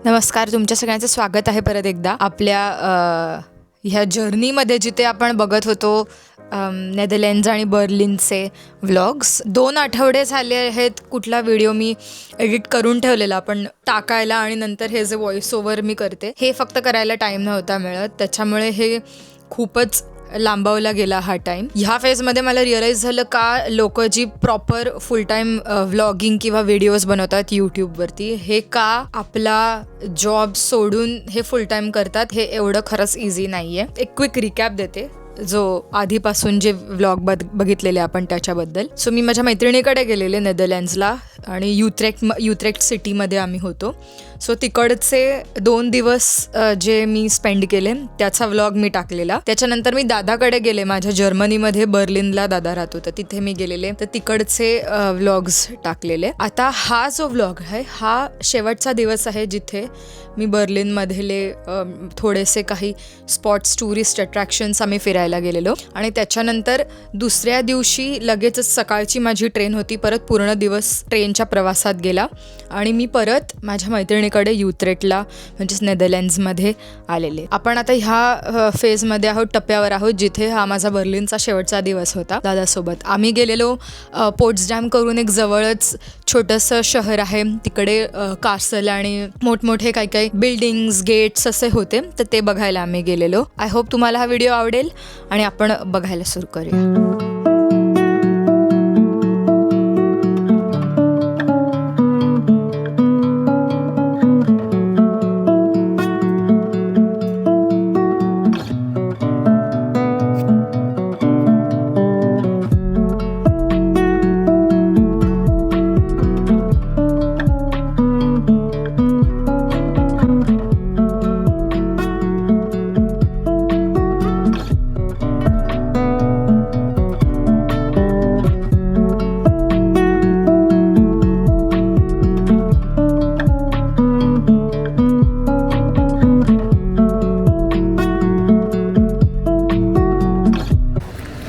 नमस्कार, तुमच्या सगळ्यांचं स्वागत आहे परत एकदा आपल्या ह्या जर्नीमध्ये, जिथे आपण बघत होतो नेदरलँड्स आणि बर्लिनचे व्लॉग्स. 2 आठवडे झाले आहेत कुठला व्हिडिओ मी एडिट करून ठेवलेला पण टाकायला, आणि नंतर हे जे व्हॉइस ओव्हर मी करते हे फक्त करायला टाईम नव्हता मिळत, त्याच्यामुळे हे खूपच लांबवला गेला हा टाईम. ह्या फेजमध्ये मला रिअलाईज झालं का लोक जी प्रॉपर फुल टाईम व्लॉगिंग किंवा व्हिडिओज बनवतात यूट्यूबवरती, हे का आपला जॉब सोडून हे फुल टाईम करतात, हे एवढं खरंच इझी नाही आहे. एक क्विक रिकॅप देते जो आधीपासून जे व्लॉग बघितलेले आपण त्याच्याबद्दल. सो मी माझ्या मैत्रिणीकडे गेलेले नेदरलँड्सला, आणि युथ्रेक्ट सिटीमध्ये आम्ही होतो. सो तिकडचे 2 दिवस जे मी स्पेंड केले त्याचा व्लॉग मी टाकलेला. त्याच्यानंतर मी दादाकडे गेले, माझ्या जर्मनीमध्ये बर्लिनला दादा राहतो, तर तिथे मी गेलेले, तर तिकडचे व्लॉग्स टाकलेले. आता हा जो व्लॉग आहे हा शेवटचा दिवस आहे जिथे मी बर्लिनमधले थोडेसे काही स्पॉट्स, टुरिस्ट अट्रॅक्शन्स आम्ही फिरायला गेलेलो, आणि त्याच्यानंतर दुसऱ्या दिवशी लगेचच सकाळची माझी ट्रेन होती. परत पूर्ण दिवस ट्रेनच्या प्रवासात गेला, आणि मी परत माझ्या मैत्रिणीकडे युथ्रेक्टला म्हणजेच नेदरलँड्समध्ये आलेले. आपण आता ह्या फेजमध्ये आहोत, टप्प्यावर आहोत, जिथे हा माझा बर्लिनचा शेवटचा दिवस होता दादासोबत. आम्ही गेलेलो पोट्सडॅम करून एक जवळच छोटंसं शहर आहे, तिकडे कासल आणि मोठमोठे काही काही बिल्डिंग्स, गेट्स असे होते, तर ते बघायला आम्ही गेलेलो. आय होप तुम्हाला हा व्हिडिओ आवडेल आणि आपण बघायला सुरू करूया.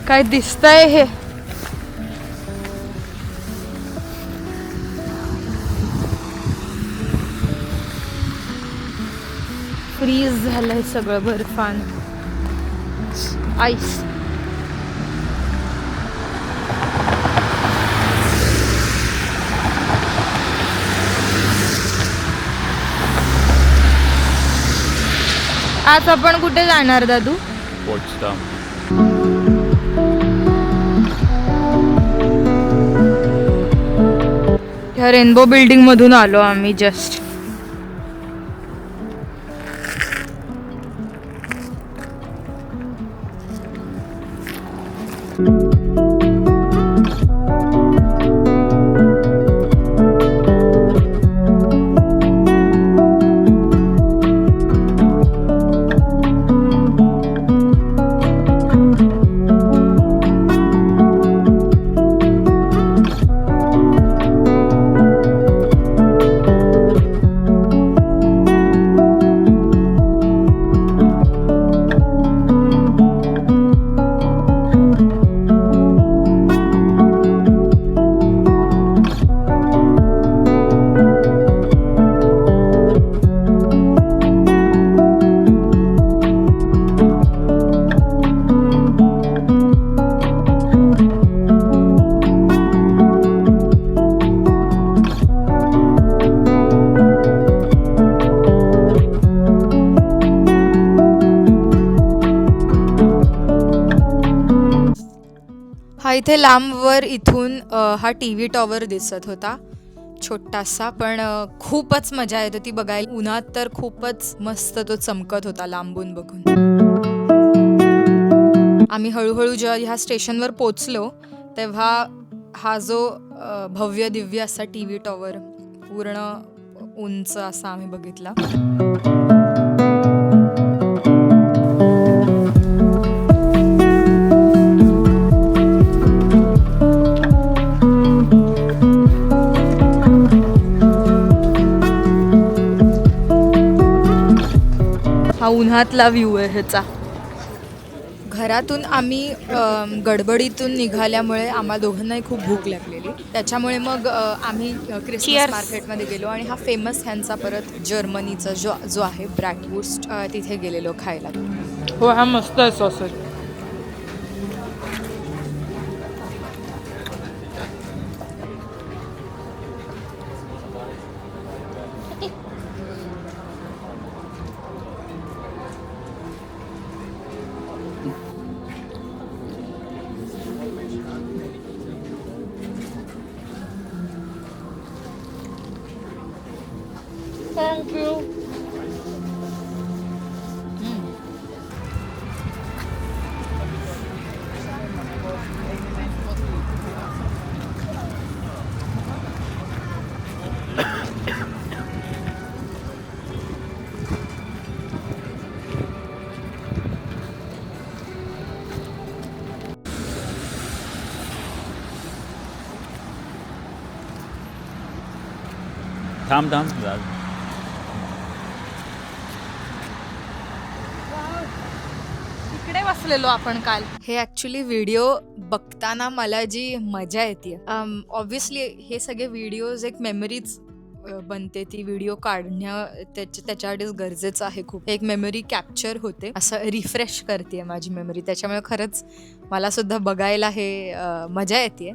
काय दिसतंय हे? फ्रीज झालंय सगळं, बर्फान, आईस. आज आपण कुठे जाणार दादू? पोट्सडाम. ह्या रेनबो बिल्डिंग मधून आलो आम्ही जस्ट. हा इथे लांबवर इथून हा TV टॉवर दिसत होता, छोटासा, पण खूपच मजा येत होती बघायला. उन्हात तर खूपच मस्त तो चमकत होता लांबून बघून. आम्ही हळूहळू जेव्हा ह्या स्टेशनवर पोचलो तेव्हा हा जो भव्य दिव्य असा TV टॉवर, पूर्ण उंच असा आम्ही बघितला. हा उन्हातला व्ह्यू आहे ह्याचा. घरातून आम्ही गडबडीतून निघाल्यामुळे आम्हा दोघांनाही खूप भूक लागलेली. त्याच्यामुळे मग आम्ही क्रिसमस Cheers. मार्केटमध्ये गेलो आणि हा फेमस ह्यांचा परत जर्मनीचा जो आहे ब्रॅटवुर्स्ट, तिथे गेलेलो खायला. हो, हा मस्त आहे सॉसेस. थँक्यू. थांब थांब इकडे बसलेलो आपण काल. हे ॲक्च्युली व्हिडिओ बघताना मला जी मजा येते, ऑब्व्हियसली हे सगळे व्हिडिओज एक मेमरीज बनते. ती व्हिडिओ काढणं त्याच्यासाठीच गरजेचं आहे खूप. एक मेमरी कॅप्चर होते, असं रिफ्रेश करते माझी मेमरी. त्याच्यामुळे खरंच मला सुद्धा बघायला हे मजा येते.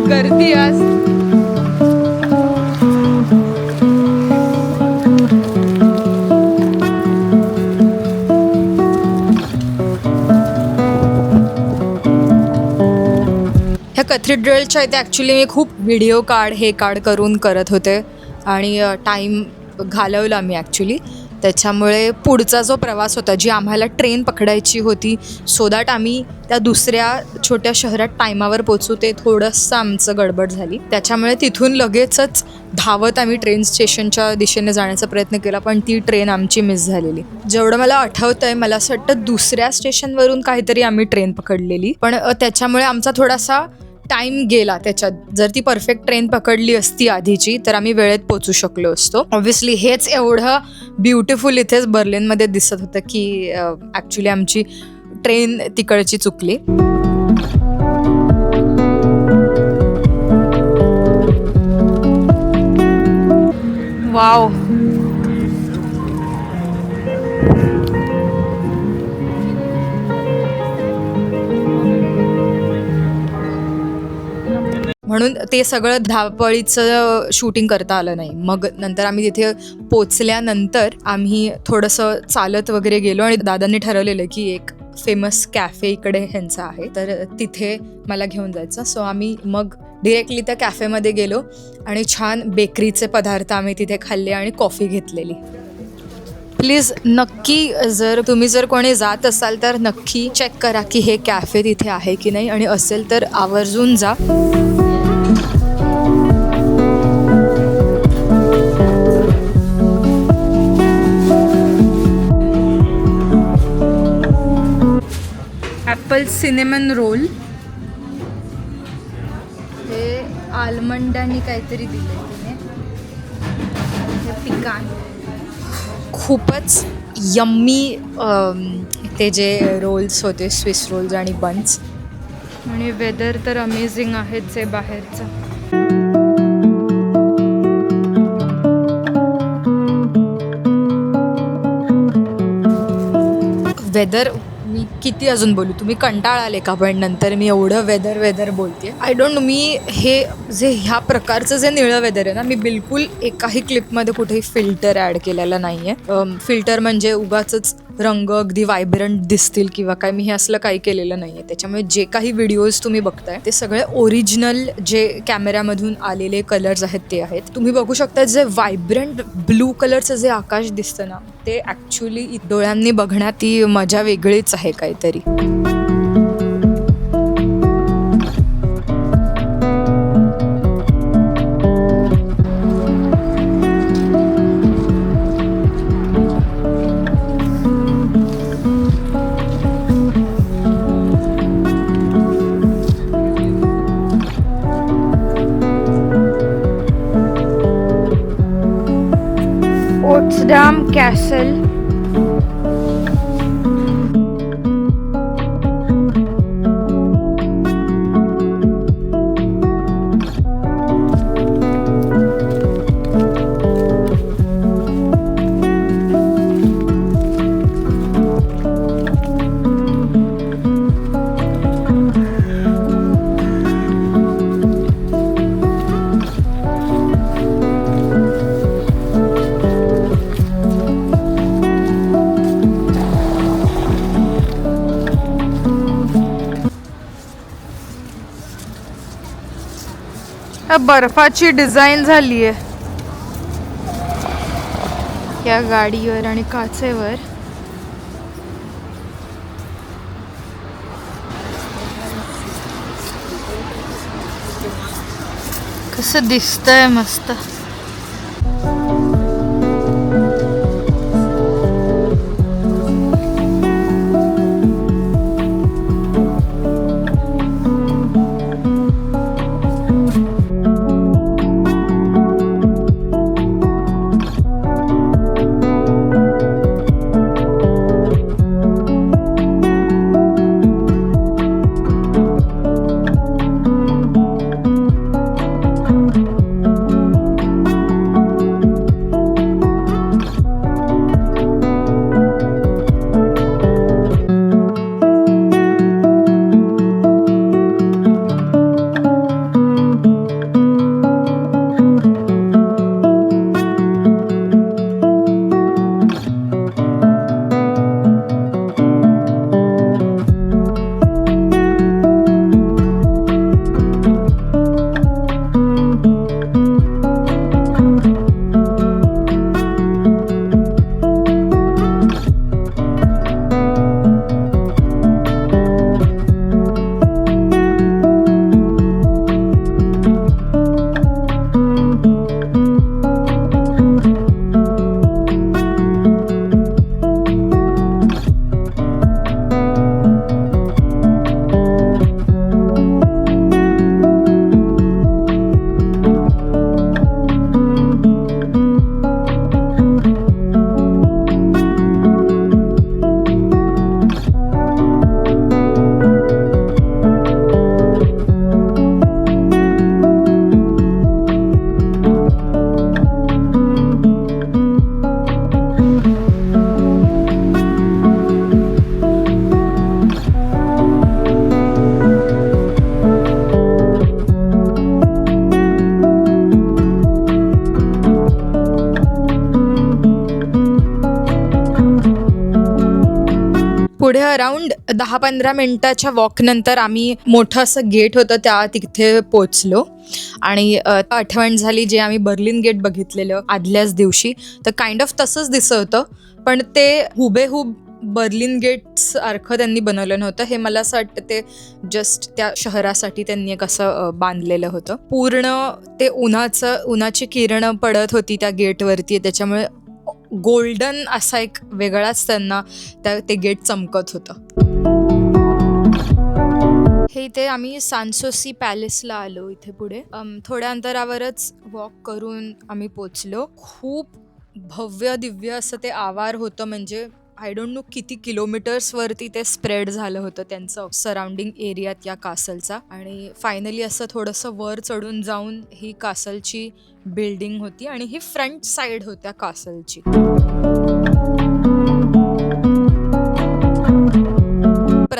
गर्दी आज. ह्या कॅथेड्रलच्या इथे ॲक्च्युली मी खूप व्हिडिओ काढ करून करत होते आणि टाईम घालवला मी ॲक्च्युली. त्याच्यामुळे पुढचा जो प्रवास होता, जी आम्हाला ट्रेन पकडायची होती सो दॅट आम्ही त्या दुसऱ्या छोट्या शहरात टायमावर पोचू, ते थोडंसं आमचं गडबड झाली. त्याच्यामुळे तिथून लगेचच धावत आम्ही ट्रेन स्टेशनच्या दिशेने जाण्याचा प्रयत्न केला, पण ती ट्रेन आमची मिस झालेली. जेवढं मला आठवतं आहे, मला असं वाटतं दुसऱ्या स्टेशनवरून काहीतरी आम्ही ट्रेन पकडलेली, पण त्याच्यामुळे आमचा थोडासा टाईम गेला त्याच्यात. जर ती परफेक्ट ट्रेन पकडली असती आधीची तर आम्ही वेळेत पोचू शकलो असतो. ऑब्व्हियसली हेच एवढं ब्युटिफुल इथेच बर्लिनमध्ये दिसत होतं की ॲक्च्युली आमची ट्रेन तिकडची चुकली. वाव, म्हणून ते सगळं धावपळीचं शूटिंग करता आलं नाही. मग नंतर आम्ही तिथे पोचल्यानंतर आम्ही थोडंसं चालत वगैरे गेलो आणि दादांनी ठरवलेलं की एक फेमस कॅफे इकडे ह्यांचा आहे, तर तिथे मला घेऊन जायचं. सो आम्ही मग डिरेक्टली त्या कॅफेमध्ये गेलो आणि छान बेकरीचे पदार्थ आम्ही तिथे खाल्ले आणि कॉफी घेतलेली. प्लीज नक्की जर कोणी जात असाल तर नक्की चेक करा की हे कॅफे तिथे आहे की नाही, आणि असेल तर आवर्जून जा. ॲपल सिनेमन रोल, हे आल्मंडांनी काहीतरी दिलं तिने, हे पिकान. खूपच यम्मी ते जे रोल्स होते, स्विस रोल्स आणि बन्स. आणि वेदर तर अमेझिंग आहेच आहे बाहेरचं. वेदर मी किती अजून बोलू, तुम्ही कंटाळा आले का? पण नंतर मी एवढं वेदर बोलते. आय डोंट नो, मी हे जे ह्या प्रकारचं जे निळं वेदर आहे ना, मी बिलकुल एकाही क्लिपमध्ये कुठेही फिल्टर ॲड केलेलं नाही आहे. फिल्टर म्हणजे उगाचच रंग अगदी व्हायब्रंट दिसतील किंवा काय, मी हे असलं काही केलेलं नाही आहे. त्याच्यामुळे जे काही व्हिडिओज तुम्ही बघताय ते सगळे ओरिजिनल जे कॅमेऱ्यामधून आलेले कलर्स आहेत ते आहेत. तुम्ही बघू शकता जे व्हायब्रंट ब्लू कलरचं जे आकाश दिसतं ना, ते ॲक्च्युली डोळ्यांनी बघण्यात ती मजा वेगळीच आहे काहीतरी. Potsdam castle. बर्फाची डिझाईन झाली आहे या गाडीवर आणि काचेवर. कसं दिसतंय मस्त. पुढे अराउंड 10-15 मिनिटाच्या वॉकनंतर आम्ही मोठं असं गेट होतं त्या तिथे पोचलो आणि आठवण झाली जे आम्ही बर्लिन गेट बघितलेलं आदल्याच दिवशी, तर काइंड ऑफ तसंच दिसत होतं, पण ते हुबेहूब बर्लिन गेट सारखं त्यांनी बनवलं नव्हतं. हे मला असं वाटतं ते जस्ट त्या शहरासाठी त्यांनी एक असं बांधलेलं होतं. पूर्ण ते उन्हाची किरणं पडत होती त्या गेटवरती, त्याच्यामुळे गोल्डन असा एक वेगळाच त्यांना ते गेट चमकत होतं. हे इथे आम्ही सांसोसी पॅलेसला आलो. इथे पुढे थोड्या अंतरावरच वॉक करून आम्ही पोचलो. खूप भव्य दिव्य असं ते आवार होतं, म्हणजे आय डोंट नो किती किलोमीटर्सवरती ते स्प्रेड झालं होतं त्यांचं सराउंडिंग एरियात या कासलचा. आणि फायनली असं थोडंसं वर चढून जाऊन ही कासलची बिल्डिंग होती आणि ही फ्रंट साईड होत्या कासलची.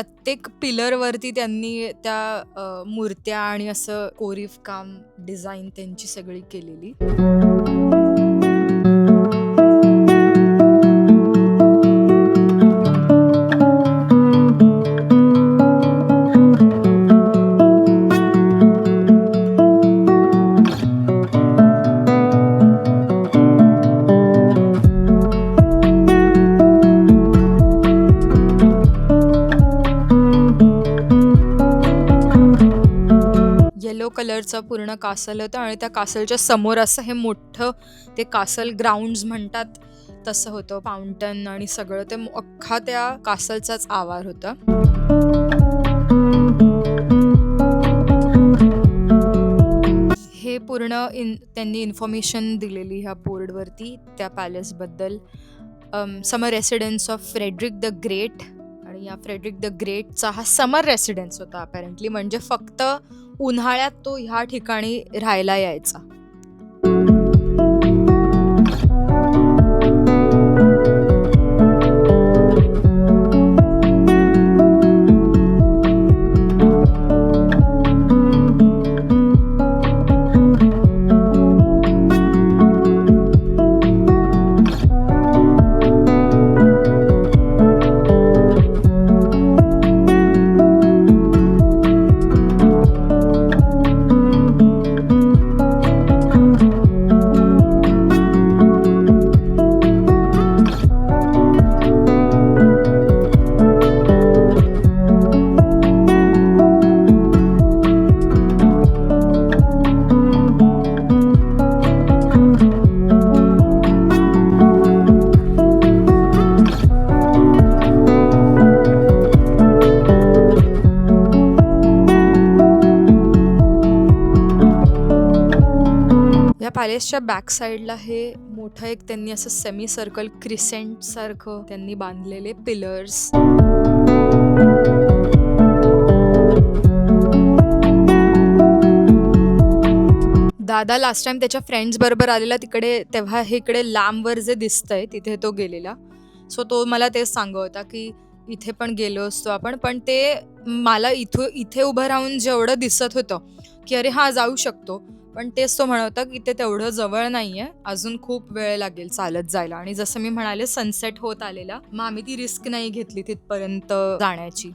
प्रत्येक पिलरवरती त्यांनी त्या मूर्त्या आणि असं कोरीव काम डिझाईन त्यांची सगळी केलेली. येलो कलरचं पूर्ण कासल होतं आणि त्या कासलच्या समोर असं हे मोठं ते कासल ग्राउंड्स म्हणतात तसं होतं. फाउंटन आणि सगळं ते अख्खा त्या कासलचाच आवार होता. हे पूर्ण त्यांनी इन्फॉर्मेशन दिलेली ह्या बोर्डवरती त्या पॅलेसबद्दल. Summer residence of Frederick the great, आणि या फ्रेडरिक द ग्रेटचा हा समर रेसिडेन्स होता अपॅरेंटली. म्हणजे फक्त उन्हाळ्यात तो ह्या ठिकाणी राहायला यायचा. या पॅलेसच्या बॅक साईडला हे मोठं एक त्यांनी असं सेमी सर्कल क्रिसेंट सारखं त्यांनी बांधलेले पिलर्स. दादा लास्ट टाइम त्याच्या फ्रेंड्स बरोबर आलेला तिकडे, तेव्हा हे इकडे लांबवर जे दिसतंय तिथे तो गेलेला. सो तो मला तेच सांगत होता की इथे पण गेलो असतो आपण, पण ते मला इथे उभं राहून जेवढं दिसत होतं की अरे हा जाऊ शकतो, पण तेच तो म्हणत होता की ते तेवढं जवळ नाहीये, अजून खूप वेळ लागेल चालत जायला. आणि जसं मी म्हणाले सनसेट होत आलेला, मग आम्ही ती रिस्क नाही घेतली तिथपर्यंत जाण्याची.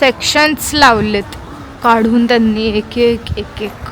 सेक्शन्स लावलेत काढून त्यांनी एक एक एक एक.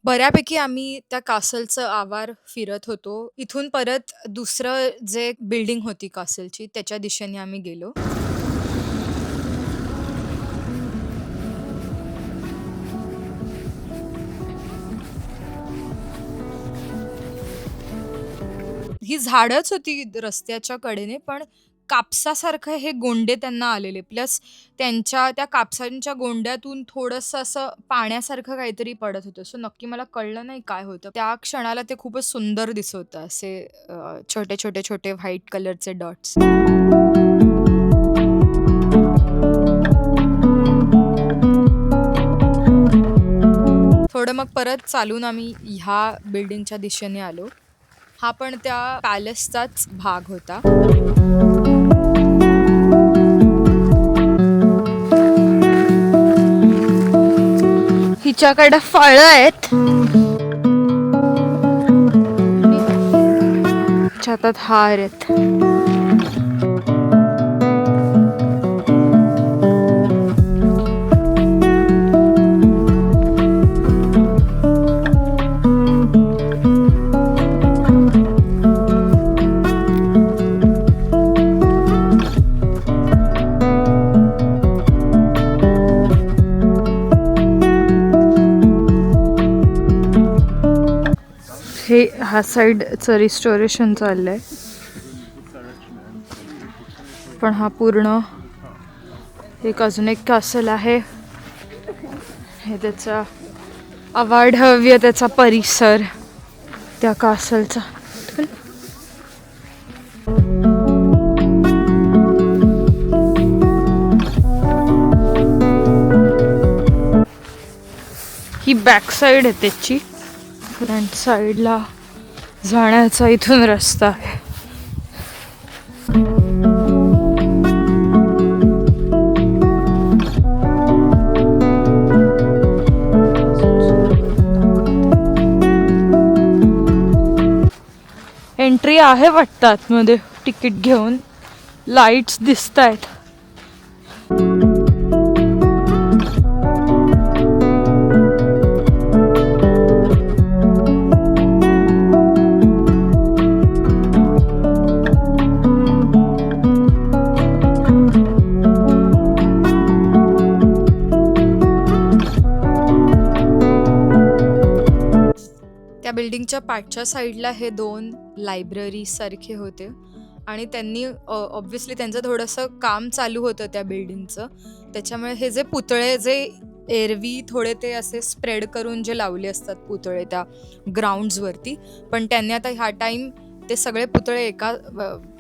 बऱ्यापैकी आम्ही त्या कासलचं आवार फिरत होतो. इथून परत दुसरं जे बिल्डिंग होती कासलची त्याच्या दिशेने आम्ही गेलो. ही झाडच होती रस्त्याच्या कडेने, पण कापसासारखं हे गोंडे त्यांना आलेले. प्लस त्यांच्या त्या कापसांच्या गोंड्यातून थोडंसं असं पाण्यासारखं काहीतरी पडत होतं. सो नक्की मला कळलं नाही काय होतं. त्या क्षणाला ते खूपच सुंदर दिसत होतं. असे छोटे, छोटे, छोटे व्हाईट कलरचे डॉट्स. थोडं मग परत चालून आम्ही ह्या बिल्डिंगच्या दिशेने आलो. हा पण त्या पॅलेसचाच भाग होता. हिच्याकडे फळं आहेत. हातात हार आहेत. हा साईडचं रिस्टोरेशन चाललंय, पण हा पूर्ण एक अजून एक कॅसल आहे. हे त्याचा अवाढव्य त्याचा परिसर त्या कासलचा. ही बॅक साईड आहे त्याची. फ्रंट साईडला जाण्याचा इथून रस्ता आहे. एंट्री आहे वाटतं आतमध्ये तिकीट घेऊन. लाईट्स दिसत आहेत. त्या बिल्डिंगच्या पाठच्या साईडला हे 2 लायब्ररी सारखे होते आणि त्यांनी ऑब्व्हियसली त्यांचं थोडंसं काम चालू होतं त्या बिल्डिंगचं. त्याच्यामुळे हे जे पुतळे जे एरवी थोडे ते असे स्प्रेड करून जे लावले असतात पुतळे त्या ग्राउंड्सवरती, पण त्यांनी आता ह्या टाईम ते सगळे पुतळे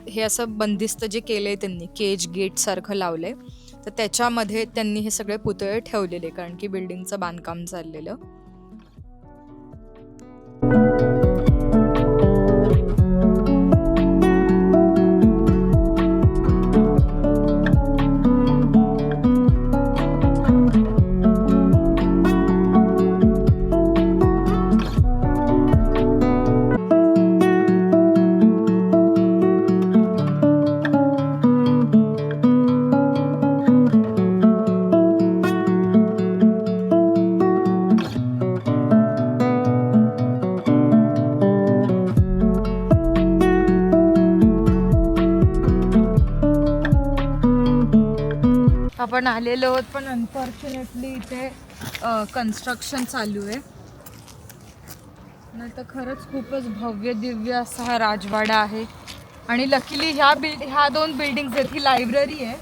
हे असं बंदिस्त जे केले त्यांनी केज गेट सारखं लावलंय. तर त्याच्यामध्ये त्यांनी हे सगळे पुतळे ठेवलेले, कारण की बिल्डिंगचं बांधकाम चाललेलं. आपण आलेलो आहोत, पण अनफॉर्च्युनेटली इथे कन्स्ट्रक्शन चालू आहे. नाही तर खरंच खूपच भव्य दिव्य असा हा राजवाडा आहे. आणि लकीली ह्या 2 बिल्डिंग्स आहेत. ही लायब्ररी आहे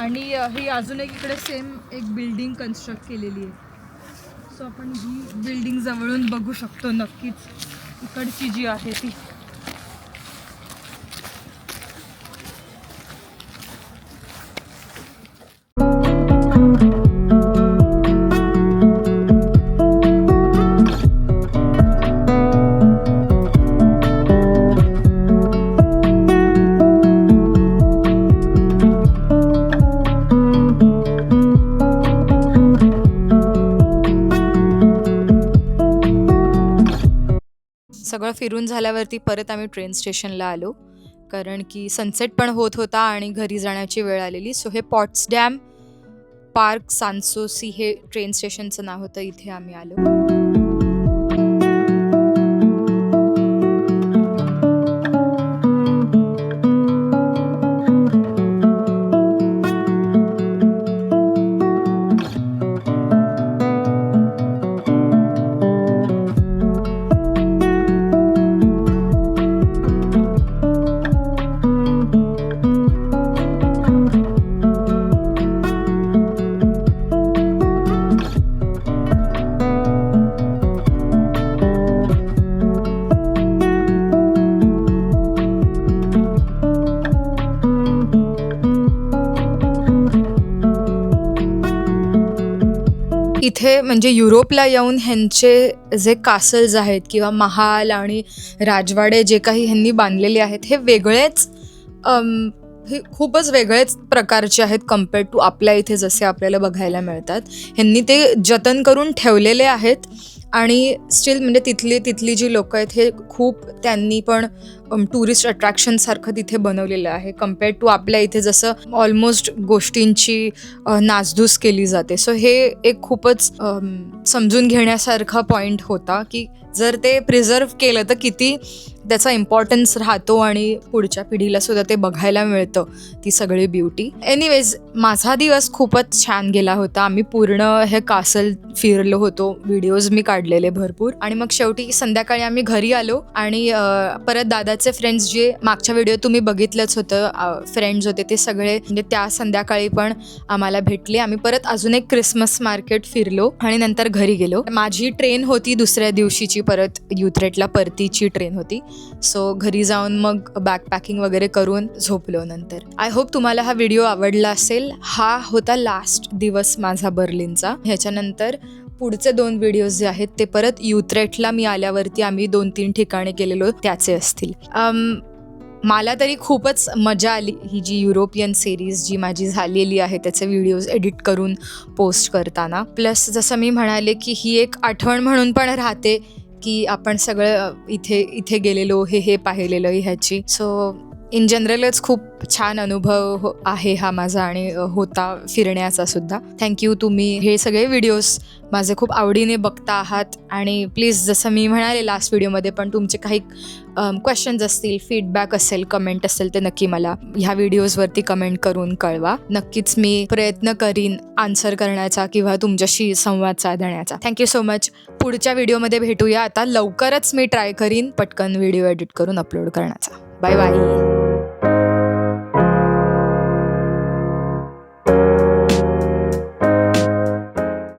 आणि ही अजून एक इकडे सेम एक बिल्डिंग कन्स्ट्रक्ट केलेली आहे. सो आपण ही बिल्डिंग जवळून बघू शकतो नक्कीच, इकडची जी आहे ती. सगळं फिरून झाल्यावरती परत आम्ही ट्रेन स्टेशनला आलो, कारण की सनसेट पण होत होता आणि घरी जाण्याची वेळ आलेली. सो हे पॉट्सडॅम पार्क सांसोसी हे ट्रेन स्टेशनचं नाव होतं. इथे आम्ही आलो. इथे म्हणजे युरोपला येऊन ह्यांचे जे कासल्स आहेत किंवा महाल आणि राजवाडे जे काही ह्यांनी बांधलेले आहेत हे वेगळेच हे खूपच वेगळेच प्रकारचे आहेत कम्पेअर्ड टू आपल्या इथे जसे आपल्याला बघायला मिळतात. ह्यांनी ते जतन करून ठेवलेले आहेत आणि स्टील म्हणजे तिथली जी लोकं आहेत हे खूप त्यांनी पण टुरिस्ट अट्रॅक्शनसारखं तिथे बनवलेलं आहे कम्पेअर्ड टू आपल्या इथे जसं ऑलमोस्ट गोष्टींची नासधूस केली जाते. सो हे एक खूपच समजून घेण्यासारखा पॉईंट होता की जर ते प्रिझर्व केलं तर किती त्याचा इम्पॉर्टन्स राहतो आणि पुढच्या पिढीला सुद्धा ते बघायला मिळतं ती सगळी ब्युटी. एनिवेज माझा दिवस खूपच छान गेला होता. आम्ही पूर्ण हे कासल फिरलो होतो, व्हिडिओज मी काढलेले भरपूर आणि मग शेवटी संध्याकाळी आम्ही घरी आलो आणि परत दादाचे फ्रेंड्स जे मागच्या व्हिडिओ तुम्ही बघितलंच होतं फ्रेंड्स होते ते सगळे म्हणजे त्या संध्याकाळी पण आम्हाला भेटले. आम्ही परत अजून एक क्रिसमस मार्केट फिरलो आणि नंतर घरी गेलो. माझी ट्रेन होती दुसऱ्या दिवशीची परत युथ्रेटला परतीची ट्रेन होती. सो घरी जाऊन मग बॅकपॅकिंग वगैरे करून झोपलो नंतर. आय होप तुम्हाला हा व्हिडिओ आवडला असेल. हा होता लास्ट दिवस माझा बर्लिनचा. ह्याच्यानंतर पुढचे 2 व्हिडिओज जे आहेत ते परत युथ्रेटला मी आल्यावरती आम्ही 2-3 ठिकाणी गेलेलो त्याचे असतील. मला तरी खूपच मजा आली ही जी युरोपियन सिरीज जी माझी झालेली आहे त्याचे व्हिडिओज एडिट करून पोस्ट करताना. प्लस जसं मी म्हणाले की ही एक आठवण म्हणून पण राहते की आपण सगळं इथे गेलेलो हे पाहिलेलं ह्याची. सो इन जनरलच खूप छान अनुभव आहे हा माझा आणि होता फिरण्याचा सुद्धा. थँक्यू, तुम्ही हे सगळे व्हिडिओज माझे खूप आवडीने बघता आहात आणि प्लीज जसं मी म्हणाले लास्ट व्हिडिओमध्ये पण तुमचे काही क्वेश्चन्स असतील, फीडबॅक असेल, कमेंट असेल ते नक्की मला ह्या व्हिडिओजवरती कमेंट करून कळवा. नक्कीच मी प्रयत्न करीन आन्सर करण्याचा किंवा तुमच्याशी संवाद साधण्याचा. Thank you so much. पुढच्या व्हिडिओमध्ये भेटूया. आता लवकरच मी ट्राय करीन पटकन व्हिडिओ एडिट करून अपलोड करण्याचा. Bye bye.